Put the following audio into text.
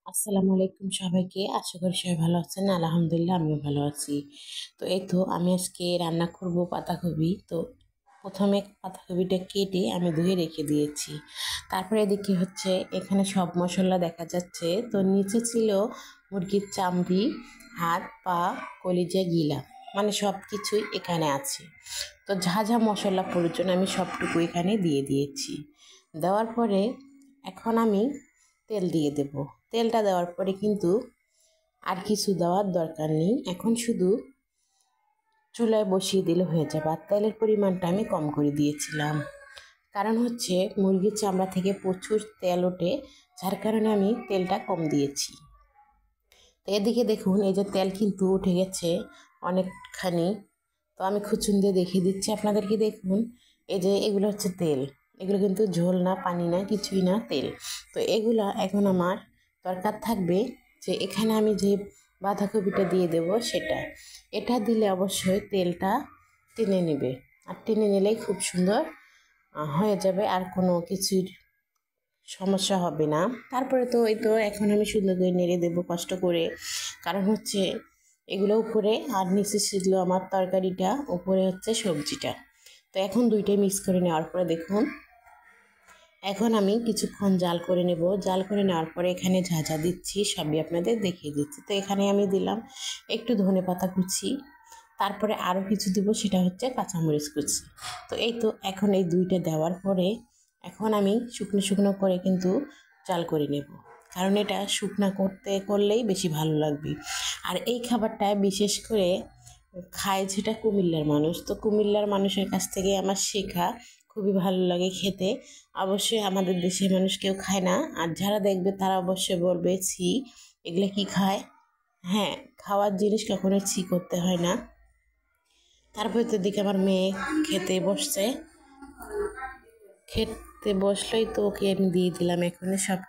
আসসালামু আলাইকুম সবাইকে। আশা করি সবাই ভালো আছেন। আলহামদুলিল্লাহ আমিও ভালো আছি। তো এই তো আমি আজকে রান্না করব পাতাকপি। তো প্রথমে পাতাকপিটা কেটে আমি ধুয়ে রেখে দিয়েছি। তারপরে এদিকে হচ্ছে এখানে সব মশলা দেখা যাচ্ছে। তো নিচে ছিল মুরগির চামড়ি, হাত, পা, কলিজা, গিলা, মানে সব কিছুই এখানে আছে। তো যা যা মশলা প্রয়োজন আমি সবটুকু এখানে দিয়ে দিয়েছি। দেওয়ার পরে এখন আমি তেল দিয়ে দেব। তেলটা দেওয়ার পরে কিন্তু আর কিছু দেওয়ার দরকার নেই। এখন শুধু চুলায় বসিয়ে দিলে হয়ে যাবে। আর তেলের পরিমাণটা আমি কম করে দিয়েছিলাম, কারণ হচ্ছে মুরগির চামড়া থেকে প্রচুর তেল ওঠে, যার কারণে আমি তেলটা কম দিয়েছি। তো এদিকে দেখুন, এই যে তেল কিন্তু উঠে গেছে অনেকখানি। তো আমি খুচুন দিয়ে দেখিয়ে দিচ্ছি আপনাদেরকে। দেখুন, এই যে এগুলো হচ্ছে তেল। এগুলো কিন্তু ঝোল না, পানি না, কিছুই না, তেল। তো এগুলা এখন আমার দরকার থাকবে যে এখানে আমি যে বাঁধাকপিটা দিয়ে দেব সেটা। এটা দিলে অবশ্যই তেলটা টেনে নেবে, আর টেনে নিলেই খুব সুন্দর হয়ে যাবে, আর কোনো কিছুর সমস্যা হবে না। তারপরে তো এই তো এখন আমি সুন্দর করে নেড়ে দেবো কষ্ট করে, কারণ হচ্ছে এগুলো উপরে আর নিচে ছিল আমার তরকারিটা, উপরে হচ্ছে সবজিটা। তো এখন দুইটাই মিক্স করে নেওয়ার পরে দেখুন, এখন আমি কিছুক্ষণ জাল করে নেব। জাল করে নেওয়ার পরে এখানে যা যা দিচ্ছি সবই আপনাদের দেখিয়ে দিচ্ছি। তো এখানে আমি দিলাম একটু ধনেপাতা কুচি, তারপরে আরও কিছু দেবো, সেটা হচ্ছে কাঁচামরিচ কুচি। তো এই তো এখন এই দুইটা দেওয়ার পরে এখন আমি শুকনো শুকনো করে কিন্তু জাল করে নেব, কারণ এটা শুকনা করলেই বেশি ভালো লাগবে। আর এই খাবারটা বিশেষ করে খায় যেটা কুমিল্লার মানুষ। তো কুমিল্লার মানুষের কাছ থেকে আমার শেখা, খুবই ভালো লাগে খেতে। অবশ্যই আমাদের দেশের মানুষ কেউ খায় না, আর যারা দেখবে তারা অবশ্যই বলবে ছি, এগুলো কি খায়। হ্যাঁ, খাওয়ার জিনিস কখনো ছি করতে হয় না। তারপর তো দিকে আমার মেয়ে খেতে বসছে। খেতে বসলেই তো ওকে আমি দিয়ে দিলাম এখন সব